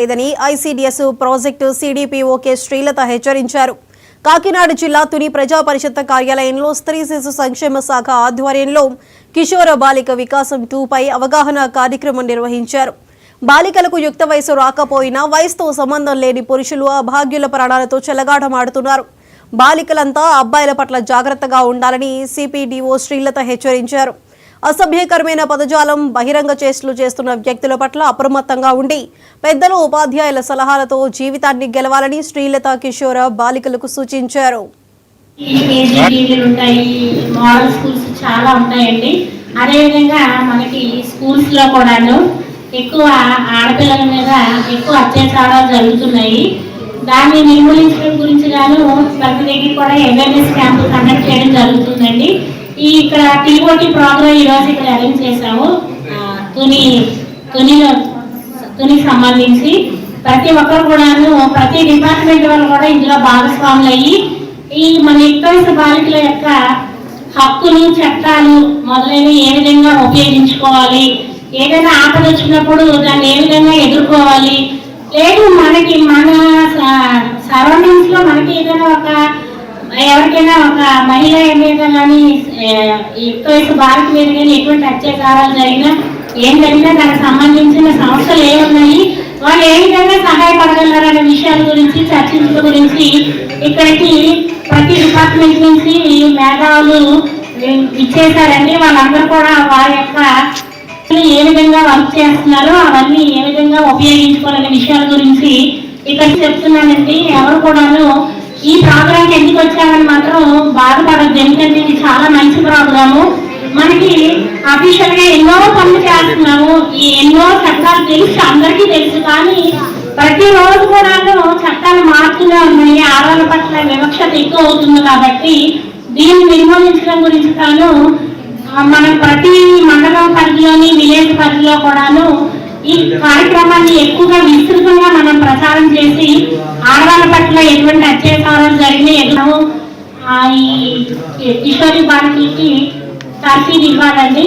లేదని ICDS project సీడీపీఓకే Srilatha హెచ్చరించారు. కాకినాడ జిల్లా తుని ప్రజా పరిషత్ కార్యాలయంలో స్త్రీ శిశు సంక్షేమ శాఖ ఆధ్వర్యంలో కిషోర బాలిక వికాసం 2పై అవగాహన కార్యక్రమం నిర్వహించారు. బాలికలకు యుక్త వయసు రాకపోయినా వయసుతో సంబంధం లేని పురుషులు అభాగ్యుల ప్రాణాలతో చెలగాటమాడుతున్నారు. బాలికలంతా అబ్బాయిల పట్ల జాగ్రత్తగా ఉండాలని సిపిడిఓ శ్రీలత హెచ్చరించారు. అసభ్యకరమైన పదజాలం, బహిరంగ చేష్టలు చేస్తున్న వ్యక్తుల పట్ల అప్రమత్తంగా ఉండి పెద్దలు, ఉపాధ్యాయుల సలహాలతో జీవితాన్ని గెలవాలని శ్రీలత కిషోర బాలికలకు సూచించారు. చాలా ఉంటాయండి. అదేవిధంగా మనకి స్కూల్స్ లో కూడాను ఎక్కువ ఆడపిల్లల మీద ఎక్కువ అత్యాచారాలు జరుగుతున్నాయి. దాన్ని నిర్మూలించడం గురించి గాను ప్రతి దగ్గర కూడా అవేర్నెస్ క్యాంపు కండక్ట్ చేయడం జరుగుతుందండి. ఇక్కడ టీఓటీ ప్రోగ్రామ్ ఈరోజు ఇక్కడ అరేంజ్ చేశాము. తునికి సంబంధించి ప్రతి ఒక్కరు కూడాను, ప్రతి డిపార్ట్మెంట్ వాళ్ళు కూడా ఇందులో భాగస్వాములు అయ్యి ఈ మన యుక్త బాలికల యొక్క హక్కులు, చట్టాలు మొదలైనవి ఏ విధంగా ఉపయోగించుకోవాలి, ఏదైనా ఆపద వచ్చినప్పుడు దాన్ని ఏ విధంగా ఎదుర్కోవాలి, లేదు మనకి మన సరౌండింగ్స్ లో మనకి ఏదైనా ఎవరికైనా ఒక మహిళ మీద కానీ యుక్త వయసు బాలిక మీద కానీ ఎటువంటి అత్యాచారాలు జరిగినా ఏం జరిగినా దానికి సంబంధించిన సంస్థలు ఏమున్నాయి, వాళ్ళు ఏ విధంగా సహాయపడగలరనే విషయాల గురించి చర్చించడం గురించి ఇక్కడికి ప్రతి డిపార్ట్మెంట్ నుంచి మేధావులు ఇచ్చేసారండి. వాళ్ళందరూ కూడా వారి యొక్క ఏ విధంగా వర్క్ చేస్తున్నారో అవన్నీ ఏ విధంగా ఉపయోగించుకోవాలనే విషయాల గురించి ఇక్కడ చెప్తున్నానండి. ఎవరు కూడాను ఈ ప్రోగ్రాంకి ఎందుకు వచ్చామని మాత్రం బాధపడద్దు, ఎందుకంటే ఇది చాలా మంచి ప్రోగ్రాము. మనకి అఫీషియల్ గా ఎన్నో పనులు చేస్తున్నాము, ఈ ఎన్నో చట్టాలు తెలుసు, అందరికీ తెలుసు. కానీ ప్రతిరోజు కూడాను చట్టాలు మారుతూనే ఉన్నాయి. ఆడవాళ్ళ పట్ల వివక్షత ఎక్కువ అవుతుంది. కాబట్టి దీన్ని నిర్మూలించడం గురించి కాను మనం ప్రతి మండలం పరిధిలోని, విలేజ్ పరిధిలో కూడాను ఈ కార్యక్రమాన్ని ఎక్కువగా విస్తృతంగా మనం ప్రచారం చేసి ఆడవాళ్ళ పట్ల ఎటువంటి అత్యాచారాలు జరిగినాయి ఈ కిషోరి బాలికలకి తర్ఫీదు ఇవ్వాలండి.